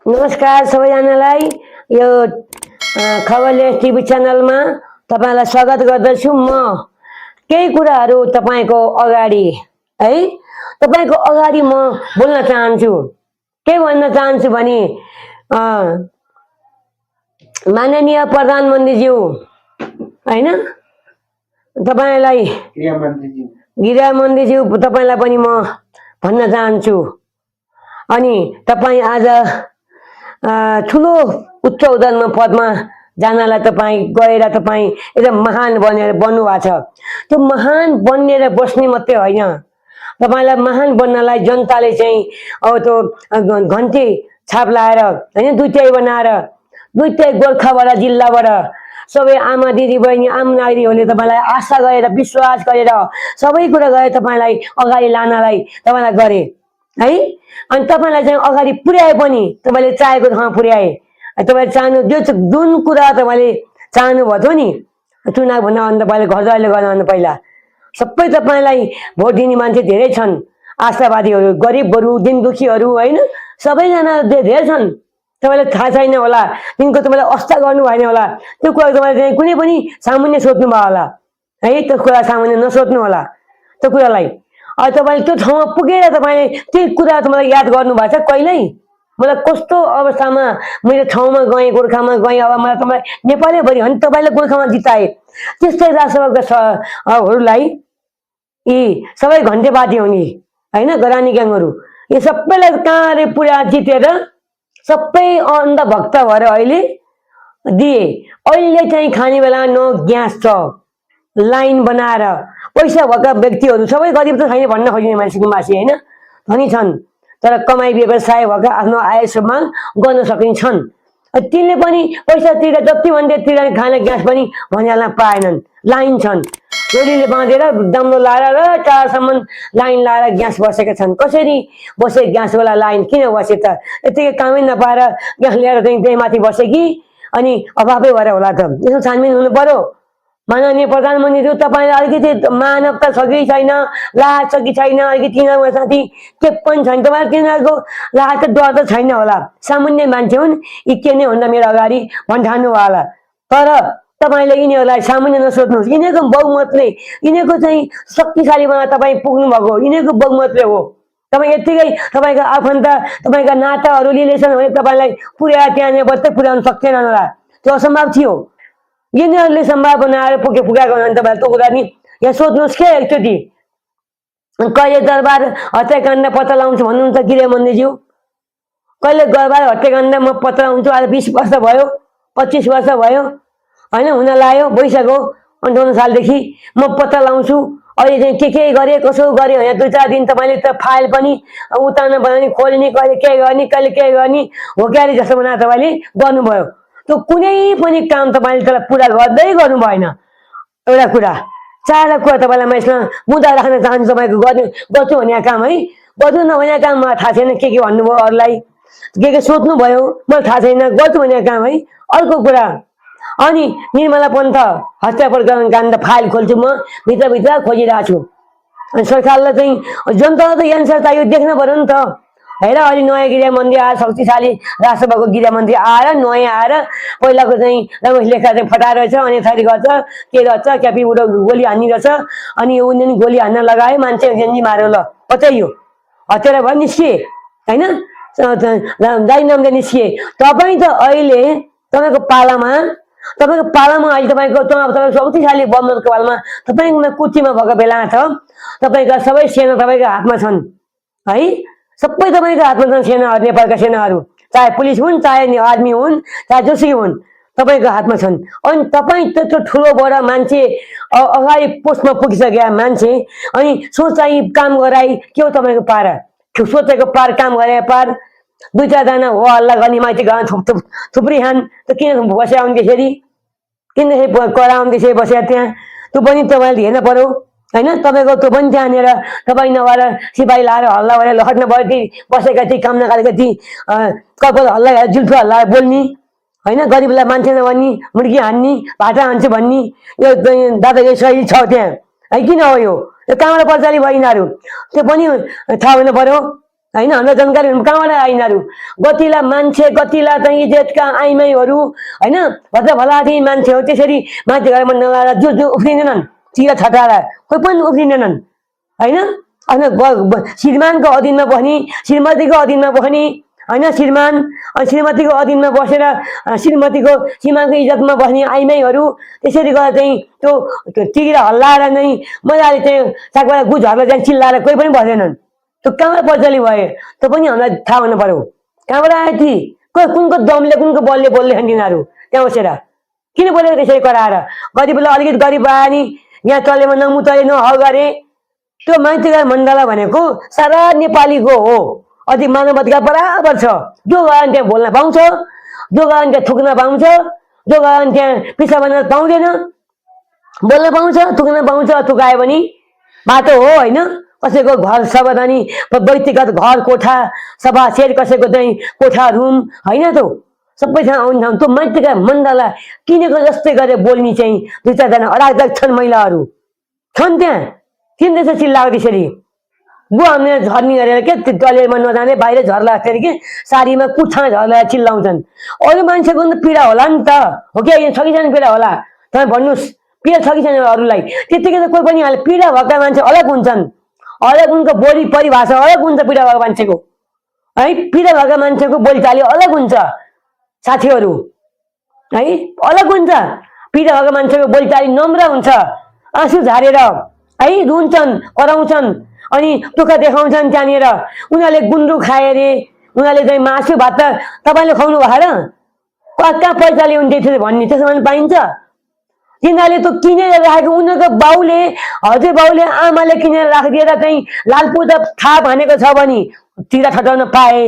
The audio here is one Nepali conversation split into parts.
नमस्कार सबैजनालाई यो खबरले टिभी च्यानलमा तपाईलाई स्वागत गर्दछु। म केही कुराहरू तपाईको अगाडि है तपाईको अगाडि म बोल्न चाहन्छु। के भन्न चाहन्छु भने माननीय प्रधानमन्त्रीज्यू हैन तपाईलाई गृहमन्त्रीज्यू तपाईलाई पनि म भन्न चाहन्छु। अनि तपाई आज ठुलो उच्च उदाहरण पदमा जानलाई तपाई गएर तपाई एकदम महान बनेर बन्नु भएको छ। त्यो महान बनेर बस्ने मात्रै होइन, तपाईलाई महान बन्नलाई जनताले चाहिँ अब त्यो घन्टी छाप लाएर हैन दुईटै बनाएर दुईटै गोर्खाबाट जिल्लाबाट सबै आमा दिदी बहिनी आम नागरिकहरूले तपाईलाई आशा गरेर विश्वास गरेर सबै कुरा गरेर तपाईलाई अगाडि लानलाई तपाईलाई गरे है। अनि तपाईलाई चाहिँ अगाडि पुर्याए पनि तपाईले चाहेको ठाउँमा पुर्याए। तपाईले चाहनु जुन कुरा तपाईले चाहनु भयो नि चुनाव भन्दा अन्त तपाईले घरद्वारले गर्न पहिला सबै तपाईलाई भोट दिने मान्छे धेरै छन्, आशावादीहरू, गरिबहरू, दिन दुखीहरू हैन सबैजना धेरै छन्। तपाईलाई थाहा छैन होला, तिनको तपाईले अवस्था गर्नु भएन होला, त्यो कुरा तपाईले चाहिँ कुनै पनि सामान्य सोच्नु भयो होला है। त्यो कुरा सामान्य नसोच्नु होला त्यो कुरालाई। अब तपाईले त्यो ठाउँमा पुगेर तपाईले त्यो कुरा तपाईलाई याद गर्नु भएको छ कहिल्यै? मलाई कस्तो अवस्थामा मैले ठाउँमा गएँ, गोर्खामा गएँ, अब मलाई तपाईँ नेपालै भरि अनि तपाईँले गोर्खामा जिताए। त्यस्तै राष्ट्रवादीहरूलाई यी सबै घन्टेबाजी हुने होइन गरानी ग्याङहरू यो सबैलाई कहाँले पुरा जितेर सबै अन्धभक्त भएर अहिले दिए। अहिले चाहिँ खाने बेला न ग्यास छ, लाइन बनाएर पैसा भएका व्यक्तिहरू सबै गरिब त छैन भन्न खोज्ने मान्छेको मान्छे होइन, धनी छन् तर कमाई व्यवसाय भएका आफ्नो आयसम्म गर्न सकिन्छन्। तिनले पनि पैसा तिरेर जति भन्दै तिरेर खाना ग्यास पनि भनिहाल्न पाएनन्। लाइन छन्, जोडीले बाँधेर दम्लो लाएर र टारसम्म लाइन लाएर ग्यास बसेका छन्। कसरी बसे ग्यासवाला लाइन? किन बसे त? यतिकै कामै नपाएर ग्यास ल्याएर चाहिँ त्यही माथि बसे कि अनि अभावै भएर होला त? यसो छानबिन हुनु पर्यो। माननीय प्रधानमन्त्रीज्यू तपाईँलाई अलिकति मानवता छ कि छैन, लाज छ कि छैन, अलिकति तिनीहरूको साथी के पनि छैन, तपाईँलाई तिनीहरूको लाज त डर त छैन होला। सामान्य मान्छे हुन्, यी के नै भन्दा मेरो अगाडि भन्ठान्नु होला। तर तपाईँले यिनीहरूलाई सामान्य नसोच्नुहोस्। यिनीहरूको बहुमतले यिनीहरूको चाहिँ शक्तिशालीमा तपाईँ पुग्नु भएको, यिनीहरूको बहुमतले हो। तपाईँ यत्तिकै तपाईँको आफन्त तपाईँका नाताहरू रिलेसन भने तपाईँलाई पुर्याएर त्यहाँ मात्रै पुर्याउन सक्थेनन् होला, त्यो असम्भव थियो। यिनीहरूले सम्भव बनाएर पुगेको भने तपाईँ त्यो कुरा नि यहाँ सोध्नुहोस् के एकचोटि। कहिले दरबार हत्याकाण्ड पत्ता लगाउँछु भन्नुहुन्छ गृहमन्त्रीज्यू? कहिले दरबार हत्याकाण्ड म पत्ता लगाउँछु? आज 20 वर्ष भयो, 25 वर्ष भयो होइन, हुन लाग्यो, भइसक्यो 58 सालदेखि म पत्ता लगाउँछु। अहिले चाहिँ के गरे कसो गरे होइन, 2-4 दिन तपाईँले त फाइल पनि उतार्न बनाउने खोल्ने, कहिले के गर्ने कहिले के गर्ने हो क्यारे जस्तो बनाएर तपाईँले गर्नुभयो। त्यो कुनै पनि काम तपाईँले त्यसलाई पुरा गर्दै गर्नु भएन। एउटा कुरा, 4 कुरा तपाईँलाई म यसमा मुद्दा राख्न चाहन्छु। तपाईँको गर्छु भने काम है, गर्छु नभने काम मलाई थाहा छैन, के भन्नुभयो अरूलाई, के सोध्नुभयो मलाई थाहा छैन, गर्छु भने काम है। अर्को कुरा, अनि निर्मला पन्थ हत्या प्रकरण काण्ड फाइल खोल्छु म, भित्रभित्र खोजिरहेको छु। अनि सरकारलाई चाहिँ जनतालाई त एन्सर चाहियो, देख्न पर्यो नि त। हेर अहिले नयाँ गृहमन्त्री आएर, शक्तिशाली राष्ट्रको गृहमन्त्री आएर नयाँ आएर पहिलाको चाहिँ रमेश लेखा चाहिँ फटाएर रहेछ, अनि यसरी गर्छ के गर्छ, क्यापी उडो गोली हान्ने रहेछ। अनि उसले नि गोली हान्न लगाए, मान्छे जेन्जी मार्यो, ल बचाइयो, हत्यारा भयो, निस्किए होइन, दाइ नामले निस्किए। तपाईँ त अहिले तपाईँको पालामा अहिले तपाईँको शक्तिशाली बहुमतको पालामा तपाईँको कुर्सीमा भएको बेला छ, तपाईँका सबै सेना तपाईँको हातमा छन् है, सबै तपाईँको हातमा छन् सेनाहरू, नेपालका सेनाहरू, चाहे पुलिस हुन्, चाहे आर्मी हुन्, चाहे जोसुकै हुन्, तपाईँको हातमा छन्। अनि तपाईँ त्यत्रो ठुलो बडा मान्छे, अगाडि पोस्टमा पुगिसकेका मान्छे, अनि सोचाइ काम गराइ के हो तपाईँको पार? सोचेको पार काम गरे पार 2-4 जना हो हल्ला गर्ने माथि गाउँ थुप्रै खान् त किन बस्या आउँदाखेरि, किन कराउँ त्यसै बसेर त्यहाँ? त्यो पनि तपाईँले हेर्न पर्यो होइन। तपाईँको त्यो पनि त्यहाँनिर तपाईँ नभएर सिपाही लाएर हल्ला गरेर लखट्न भयो, ती बसेका थिए काम नगरेका थिए, कपाल हल्ला जुल्फो हल्ला बोल्ने होइन, गरिबलाई मान्छे नभन्ने, मुर्गी हान्ने, भाटा हान्छु भन्ने, यो दादागिरी सही छ त्यहाँ है। किन हो यो कहाँबाट प्रचाली भयो यिनीहरू? त्यो पनि थाहा हुनु पर्यो। होइन हामीलाई जानकारी कहाँबाट आइनाहरू कतिलाई मान्छे कतिलाई चाहिँ इज्जतका आइमाईहरू होइन भद्र भलाठी मान्छे हो त्यसरी माथि घरमा नलाएर जो उफ्रिँदैनन् चिरा छटाएर कोही पनि उफ्रिँदैनन् होइन आफ्नो श्रीमानको अधीनमा बस्ने श्रीमतीको अधीनमा बस्ने होइन श्रीमान श्रीमतीको अधीनमा बसेर श्रीमानको इज्जतमा बस्ने आइमाईहरू त्यसरी गर्दा चाहिँ त्यो टिकेर हल्लाएर नै मजाले चाहिँ सागबाट गुज झर्दा चाहिँ चिल्लाएर कोही पनि बस्दैनन् त्यो कहाँबाट प्रचली भयो त्यो पनि हामीलाई थाहा हुनु पर्यो कहाँबाट आयो ती कुनको दमले कुनको बलले बोल्दैछन् तिनीहरू त्यहाँ बसेर किन बोलेको त्यसरी कराएर कति बेला अलिकति गरिब आयो नि यहाँ चलेमा नमुतले नह गरे त्यो माइतीघर मण्डला भनेको सारा नेपालीको हो अझै मानवताका बराबर छ जो गयो त्यहाँ बोल्न पाउँछ जो गयो त्यहाँ थुक्न पाउँछ जो गयो त्यहाँ पिछा बन्न पाउँदैन बोल्न पाउँछ थुक्न पाउँछ थुकायो भने बाटो हो होइन कसैको घर सावधानी व्यक्तिगत घर कोठा सभा सेट कसैको चाहिँ कोठा रुम होइन त सबै ठाउँ आउने ठाउँ त्यो माइतीका मण्डला किनेको जस्तै गरेर बोल्ने चाहिँ दुई चारजना अराजक छन् महिलाहरू छन् त्यहाँ किन त्यसो चिल्लाएको त्यसरी बुवा हामीले झर्नी गरेर के टोयलेटमा नजाने बाहिर झर्ला फेरि के साडीमा कुठा झर्ला चिल्लाउँछन् अरू मान्छेको त पीडा होला नि त हो कि छ कि छैन पीडा होला तपाईँ भन्नुहोस् पीडा छ कि छैन अरूलाई त्यतिकै त कोही पनि पीडा भएका मान्छे अलग हुन्छन् अलग उनको बोली परिभाषा अलग हुन्छ पीडा भएको मान्छेको है पीडा भएका मान्छेको बोलीचाली अलग हुन्छ साथीहरू है अलग हुन्छ पीडा भएको मान्छेको बोलीचाली नम्र हुन्छ आँसु झारेर है रुन्छन् कराउँछन् अनि दुःख देखाउँछन् त्यहाँनिर उनीहरूले गुन्द्रुक खाए अरे उनीहरूले चाहिँ मासु भात त तपाईँले खुवाउनु भएर कहाँ पैसा ल्याउने थियो भन्ने त्यसो भने पाइन्छ तिनीहरूले त किनेर राखेको उनीहरूको बाउले हजुर बाउले आमाले किनेर राखिदिएर चाहिँ लालपुर त थाहा भनेको छ भने चिरा छटाउन पाए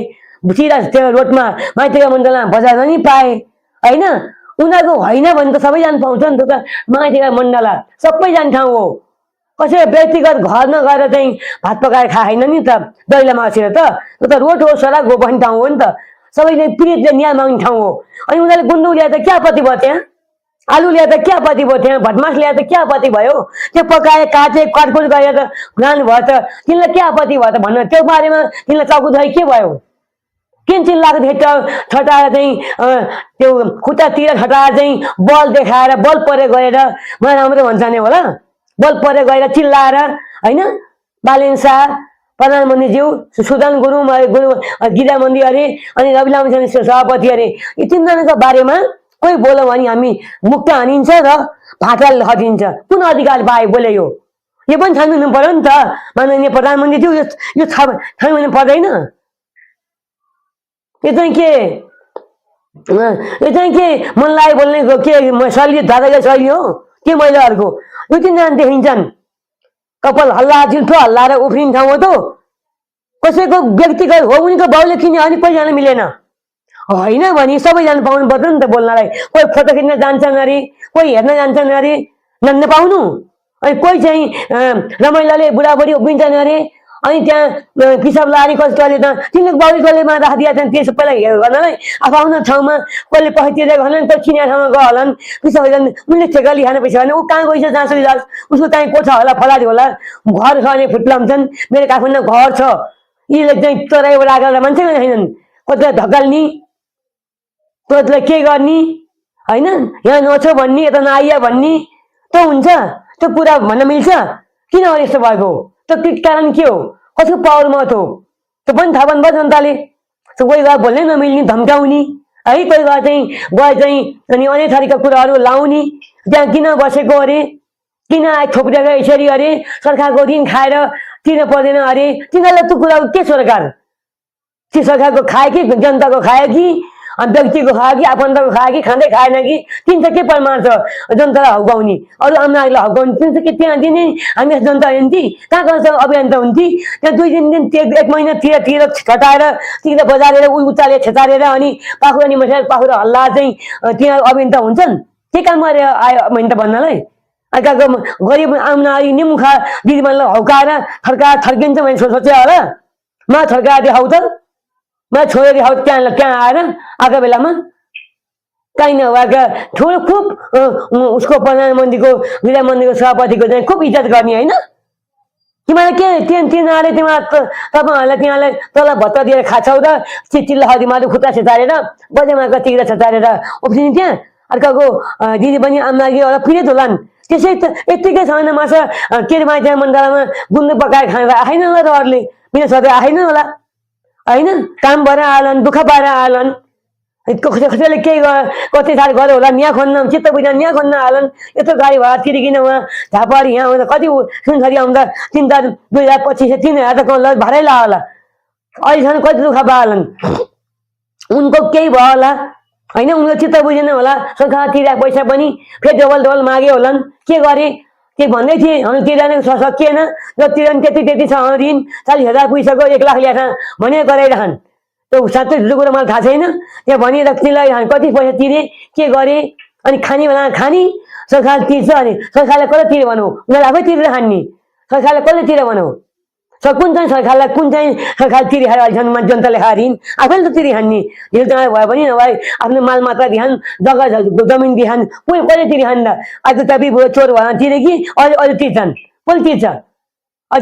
चिरा त्यो रोडमा माइतीका मण्डलमा बजारमा नि पाए होइन उनीहरूको होइन भने त सबैजना पाउँछ नि त माइतीका मण्डला सबैजना ठाउँ हो कसै व्यक्तिगत घर नगएर चाहिँ भात पकाएर खाएन नि त दैलोमा बसेर त त्यो त रोड हो सडक हो भन्ने ठाउँ हो नि त सबैले पीडितले न्याय माग्ने ठाउँ हो अनि उनीहरूले गुन्द्रुक ल्याएर त क्या आपत्ति भयो त्यहाँ आलु ल्याएर त क्या आपत्ति भयो त्यहाँ भटमास ल्याएर त क्या आपत्ति भयो त्यो पकाए काटे काटकुट गरेर त लानु भयो त तिमीलाई क्या आपत्ति भयो त भन्न त्यो बारेमा तिमीलाई चौकुदाई के भयो किन चिल्लाएको थियो छटाएर चाहिँ त्यो खुट्टातिर छटाएर चाहिँ बल देखाएर बल परे गएर मलाई राम्रो भन्छ नि होला बल परे गएर चिल्लाएर होइन बालेन शाह प्रधानमन्त्रीज्यू सुदन गुरुङ गीता मन्दी अरे अनि रवि लामिछाने सभापति अरे यी तिनजनाको बारेमा कोही बोल्यो भने हामी मुक्त हानिन्छ र भाटाले हटिन्छ कुन अधिकार पाए बोले यो पनि छान्नु पर्यो नि त माननीय प्रधानमन्त्रीज्यू यो छान्नु पर्दैन यो चाहिँ के मनलाई बोल्ने के शैली दादाको शैली हो के महिलाहरूको यो तिनजना देखिन्छन् कपाल हल्ला जुल्फो हल्लाएर उफ्रिने ठाउँ हो त कसैको व्यक्तिगत हो उनीको बाउले किन्यो अनि पैसा मिलेन होइन भने सबैजना पाउनु पर्छ नि त बोल्नलाई कोही फोटो खिच्न जान्छन् अरे कोही हेर्न जान्छन् अरे नपाउनु अनि कोही चाहिँ रमाइलोले बुढाबुढी उभिन्छन् अरे अनि त्यहाँ पिसाब लाने कस्तो टोयलेटमा तिनीहरूको बाउले टोयलेटमा राखिदिएका छन् त्यो सबैलाई गर्नलाई आफू आफ्नो ठाउँमा कसले पखितिर हलान् कोही चिनिया ठाउँमा गयो हलान् पिसाब उनले ठेकाली खान पैसा भने ऊ कहाँ गइछ जहाँसरी जाओस् उसको चाहिँ कोठा होला फलादी होला घर छ भने फुट्लाउँछन् मेरो काठमाडौँमा घर छ यीले चाहिँ चोराइबाट आएर मान्छे छैनन् कतिलाई धकाल्ने कतिलाई के गर्ने होइन यहाँ नछ भन्ने यता नआइया भन्ने त हुन्छ त्यो कुरा भन्न मिल्छ किन यस्तो भएको त्यो कारण के हो कसको पावर मत हो त्यो पनि थाहा पाउनु भयो जनताले कोही गएर बोल्नै नमिल्ने धम्काउने है कोही गए चाहिँ अनि अनेक थरीका कुराहरू लाउने त्यहाँ किन बसेको अरे किन थोप्रेको यसरी अरे सरकारको ऋण खाएर तिर्न पर्दैन अरे तिनीहरूलाई त्यो कुरा के सरकार त्यो सरकारको खायो कि जनताको खायो कि व्यक्तिको खायो कि आफन्तको खायो कि खाँदै खाएन कि तिन चाहिँ के प्रमाण छ जनतालाई हौकाउने अरू आमनागरिकलाई हौकाउने तिन चाहिँ के त्यहाँ दिने हामी जनता हुन्थे कहाँ कहाँ अभियान त हुन्थे त्यहाँ 2 दिन 1 महिनातिर छटाएर तिर बजारेर उचालेर छेचारेर अनि पाखुरा निमसेर पाखुरा हल्ला चाहिँ त्यहाँ अभियान त हुन्छन् के काम गरेर आयो मैले त भन्नलाई अर्काको गरिब आमनागरिक निमुखा दिदीबहिनीलाई हौकाएर थर्काएर थर्किन्छ मैले सोचे होला म थर्काएर देखाउ त मैं छोडेर त्यहाँ आएर आएको बेलामा कहीँ नभएका ठुलो खुब उसको प्रधानमन्त्रीको गृहमन्त्रीको सभापतिको चाहिँ खुब इज्जत गर्ने होइन तिमीलाई के तिनीहरूले तपाईँहरूलाई तिमीहरूलाई तल भत्ता दिएर खाछौ र चिल्ला हदिमाले खुट्टा छेचारेर बजेमा चिग्रा छेचारेर उफ्रिने त्यहाँ अर्काको दिदी बहिनी आमागी होला पीडित होलान्। त्यसै त यत्तिकै छैन माछा के अरे माइती मण्डलामा गुन्द्रुक पकाएर खाएर आएन होला रहरले, बिना सधैँ आएन होला होइन, काम भएर आएलान्, दुःख पाएर आएलान्, कसैले केही कति साल गऱ्यो होला, यहाँ खोज्न चित्त बुझ्न यहाँ खोज्न आएलान्, यत्रो गाडी भाडा तिरिकन उहाँ झापाहरू यहाँ आउँदा कति सुनसरी आउँदा 2025 3,000 त भाडै ला होला, अहिलेसम्म कति दुःख पाएलान्, उनको केही भयो होला होइन, उनको चित्त बुझेन होला, सरकार तिरेको पैसा पनि फेरि डबल मागे होलान्, के गरे के भन्दै थिएँ हामी तिर्न सकिएन, जति तिर्न त्यति छ ऋण 40,000 पुगिसक्यो 1 लाख ल्याएर भने गराइरहन्, त्यो साँच्चै झुटो कुरा मलाई थाहा छैन, त्यहाँ भनेर तिमीलाई कति पैसा तिरे के गरे अनि खाने बेला खाने सरकार तिर्छ, अनि सरकारले कसले तिरे भनौँ, उनीहरूले आफै तिरेर खाने, सरकारले कसले तिरे भनौँ, कुन चाहिँ सरकारलाई कुन चाहिँ सरकार तिरिखायो अहिलेसम्म जनताले खाएर ऋण आफैले त तिरिखान्ने, ढिलो चाँडो भयो भने नभए आफ्नो मालमात्रा दिहान्, जग्गा जमिन दिहान्, कसले तिरिखान् त, आज तपाईँ बुढो चोर भएर तिरे कि अहिले तिर्छन्, कसले तिर्छ,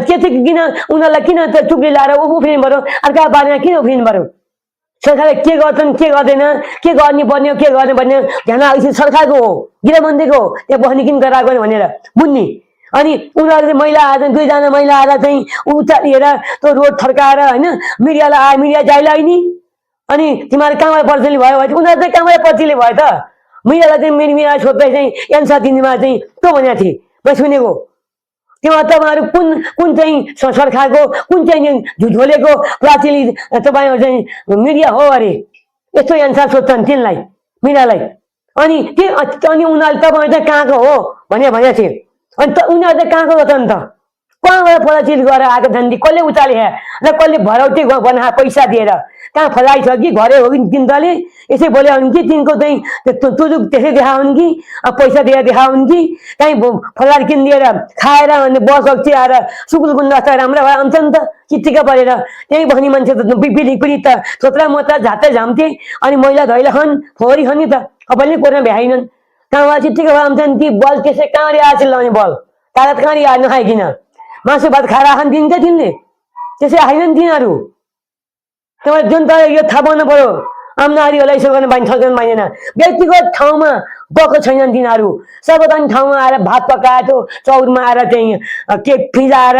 के चाहिँ किन उनीहरूलाई किन त टुक्री लाएर उफ्रिनु पऱ्यो, अर्का बारेमा किन उफ्रिनु पऱ्यो, सरकारले के गर्छन् के गर्दैन के गर्ने पर्ने के गर्ने भन्ने ध्यान आएपछि सरकारको हो, गृहमन्त्रीको हो, त्यहाँ बस्ने किन गराएको भनेर बुझ्ने, अनि उनीहरू चाहिँ महिला आएर 2जना महिला आएर चाहिँ उचालिएर त्यो रोड थर्काएर होइन मिडियालाई आयो, मिडिया जाइलाई नि, अनि तिमीहरू कहाँबाट पर्चिले भयो भने उनीहरू चाहिँ कहाँबाट पर्चिले भयो त, मिडियालाई चाहिँ मिडिया सोध्दै चाहिँ एन्सर दिनेमा चाहिँ त्यो भनेको थिएँ मैले सुनेको, त्यहाँ तपाईँहरू कुन चाहिँ सरकारको कुन चाहिँ झुझोलेको प्राचीन तपाईँहरू चाहिँ मिडिया हो अरे, यस्तो एन्सर सोध्छन् तिनलाई मिडियालाई, अनि उनीहरूले तपाईँहरू चाहिँ कहाँको हो भनेको थिएँ, अनि उनीहरू चाहिँ कहाँको हो त अन्त, कहाँबाट फलाचिल गरेर आएको छन्, कसले उचाले र कसले भरौटे बनाए पैसा दिएर, कहाँ फलाइ छ कि घरै हो कि तिनीहरूले यसै बोले हुन् कि तिनको चाहिँ तुजुक त्यसै देखाउन् कि पैसा दिएर देखाउन् कि कहीँ फलाएर किनिदिएर खाएर अनि बस आएर सुकुल गुन्दा राम्रो भएर आउँछ नि त चित्तिका परेर, त्यहीँ बस्ने मान्छे त पीडित त छोत्रा मोत्रा झाँटे झाम्थे अनि मैला धैला खन् फोहोरी खन् नि त, सबैले कोर्न भ्याइनन्, कहाँबाट चित्तिका भएर आउँछन् ती बल त्यसै कहाँले आएछ लाउने बल तारा त कहाँले आएर नखाइकन मासु भात खाएर आएछन् दिन्छ तिनले, त्यसै आएनन् तिनीहरू, तपाईँ जनता यो थाहा पाउनु पर्यो, आमदारीहरूलाई यसो गर्न पाइन्छ पाइँदैन, व्यक्तिगत ठाउँमा गएको छैनन् तिनीहरू, सार्वजनिक ठाउँमा आएर भात पकाएर त्यो चौरमा आएर चाहिँ के फिजाएर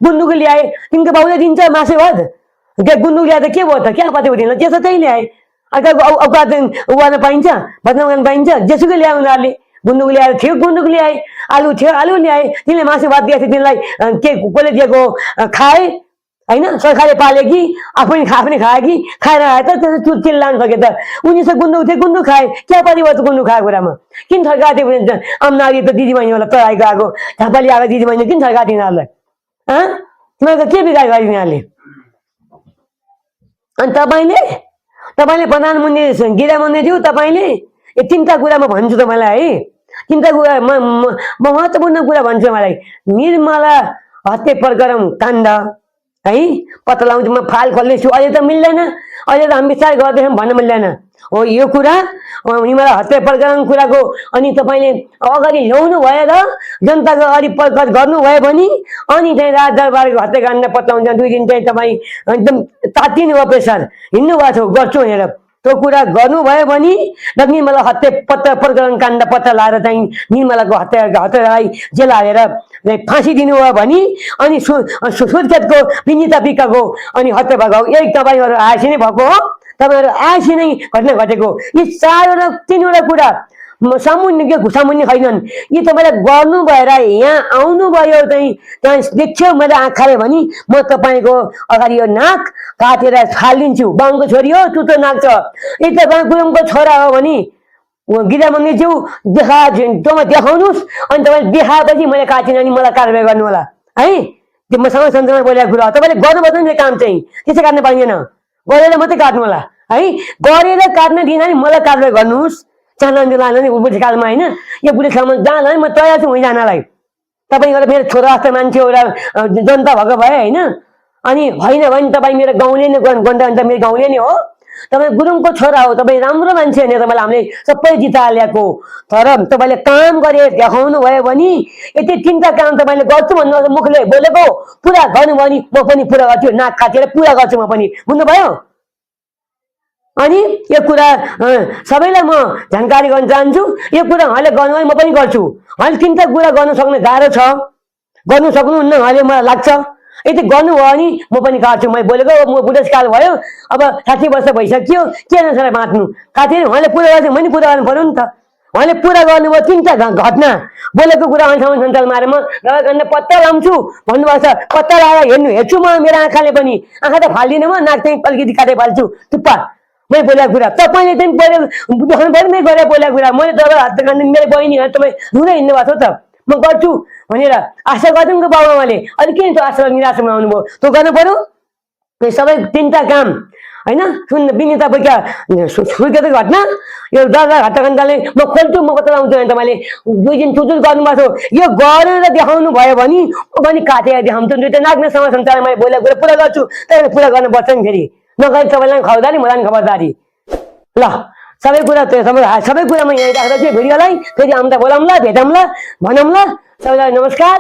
गुन्द्रुक ल्याए, तिनको बाउले दिन्छ मासु भात, त्यो गुन्द्रुक ल्याएर के भयो त क्या पत्ते हुँदैन, त्यसो त्यही ल्याए, अर्काको औकात उगाउन पाइन्छ भात उगाउन पाइन्छ, जेसुकै ल्याए उनीहरूले, गुन्द्रुक ल्याएर थियो गुन्द्रुक ल्याए, आलु थियो आलु ल्याए, तिनले मासु भात दिएको थियो तिनलाई के कसले दिएको खाए होइन, सरकारले पाले कि आफै खाए कि खाएर आए त त्यसो चिल्लाउनु सके त, उनीसँग गुन्द्रुक थियो गुन्द्रुक खाए, क्या परिवर्तन गुन्द्रुक खाएको कुरामा किन सरकार थियो भने आमनारी त दिदीबहिनीहरूलाई तराईको आएको झापाली आएको दिदीबहिनी किन सरकार तिनीहरूलाई, तिमीहरूको के बिगार गरे तिनीहरूले, अनि तपाईँले प्रधानमन्त्री गृहमन्त्री थियो, तपाईँले यो 3टा कुरा म भन्छु तपाईँलाई है, 3टा कुरा महत्त्वपूर्ण कुरा भन्छु मलाई, निर्मला हत्या प्रकरण काण्ड है पत्ता लगाउँछु म, फाइल खोल्नेछु, अहिले त मिल्दैन, अहिले त हामी विचार गर्दैछौँ भन्न मिल्दैन हो यो कुरा, निर्मला हत्या प्रकरण कुराको, अनि तपाईँले अगाडि ल्याउनु भयो र जनताको अगाडि प्रकट गर्नुभयो भने अनि चाहिँ राजदरबारको हत्याकाण्ड पत्ताउँछ, 2 दिन चाहिँ तपाईँ एकदम तातिनु भयो प्रेसर हिँड्नु भएको छ गर्छु भनेर, त्यो कुरा गर्नुभयो भने र निर्मला हत्या प्रकरण काण्ड पत्ता लगाएर चाहिँ निर्मलाको हत्यालाई जेल हालेर फाँसी दिनुभयो भने अनि सुर्खेतको विनिता विकाको अनि हत्या भएको यही तपाईँहरू आएपछि नै भएको हो, तपाईँहरू आएपछि नै घटना घटेको, यी 3वटा कुरा सामुन्य छैनन्, यी तपाईँलाई गर्नु भएर यहाँ आउनुभयो चाहिँ त्यहाँ देख्छौ मैले आँखाले भने म तपाईँको अगाडि यो नाक काटेर फालिदिन्छु, बाहुनको छोरी हो चुतो नाक छ, यी तपाईँ गुरुङको छोरा हो भने गृहमन्त्रीज्यू देखाउनुहोस्, अनि तपाईँले देखाएपछि मैले काटिन अनि मलाई कारवाही गर्नु होला है, त्यो मसँग सन्चमा बोलेको कुरा तपाईँले गर्नुपर्छ नि काम चाहिँ, त्यसै काट्न पाइँदैन, गरेर मात्रै काट्नु होला है, गरेर काट्न दिन नि मलाई कारवाही गर्नुहोस्, चाहन्छु लानु नि बुढी कालमा होइन, यो बुढी कालमा जाँदा नि म तयार छु उहीँ जानलाई, तपाईँ एउटा मेरो छोरा जस्तो मान्छे एउटा जनता भएको भए होइन, अनि होइन भने तपाईँ मेरो गाउँले नै गन्दा मेरो गाउँले नै हो, तपाईँ गुरुङको छोरा हो, तपाईँ राम्रो मान्छे भनेर तपाईँलाई हामीले सबै जिताएर ल्याएको। तर तपाईँले काम गरे देखाउनु भयो भने यति तिनवटा काम तपाईँले गर्छु भन्नु मुखले बोलेको पुरा गर्नुभयो भने म पनि पुरा गर्छु, नाक काटेर पुरा गर्छु म पनि, बुझ्नुभयो? अनि यो कुरा सबैलाई म जानकारी गर्न चाहन्छु। यो कुरा उहाँले गर्नुभयो म पनि गर्छु। उहाँले तिनवटा कुरा गर्नु सक्ने गाह्रो छ, गर्नु सक्नुहुन्न उहाँले, मलाई लाग्छ। यदि गर्नुभयो भने म पनि काट्छु। मैले बोलेको म बुढेसकाल भयो, अब 60 वर्ष भइसक्यो, के नसकेर बाँच्नु, काटेर उहाँले पुरा गर्छु, मैले पुरा गर्नु पर्यो नि त। उहाँले पुरा गर्नुभयो तिनवटा घटना, बोलेको कुरा अहिलेसम्म सञ्चाल मारे म रगतगन्ध पत्ता लाउँछु भन्नुभएको छ। पत्ता लगाएर हेर्छु म मेरो आँखाले पनि, आँखा त फाल्दिनँ म, नाक चाहिँ अलिकति काटे फाल्छु टुप्पा। मैले बोलेको कुरा तपाईँले चाहिँ देखाउनु पर्यो, मैले गरेर बोलेको कुरा। मैले तपाईँ हात मेरो बहिनी तपाईँ रुँदै हिँड्नु भएको छ त, म गर्छु भनेर आशा गर्छौँ कि बाबुआमाले, अहिले किन त्यो आशा निराशा बनाउनु भयो? त्यो गर्नु पर्यो। यो सबै तिनवटा काम होइन, विनिता पुग्या सुर्खेतको घटना, यो दर्गा हत्याकाण्डले म खोल्छु, म पत्ता लगाउँछु भने तपाईँले 2 दिन चुचुर गर्नुभएको छ। यो गरेर देखाउनु भयो भने म पनि काटेर देखाउँछु। दुईवटा नाग्ने समाज सञ्चालन मैले बोलेको कुरा पुरा गर्छु, तपाईँले पुरा गर्नुपर्छ नि। फेरि नगरी तपाईँलाई खबरदारी, मलाई खबरदारी। ल सबै कुरा सबै कुरा म यहीँ राख्दछु भिडियोलाई। फेरि आउँदा बोलाउँला, भेटौँला, भनौँला। सबैलाई नमस्कार।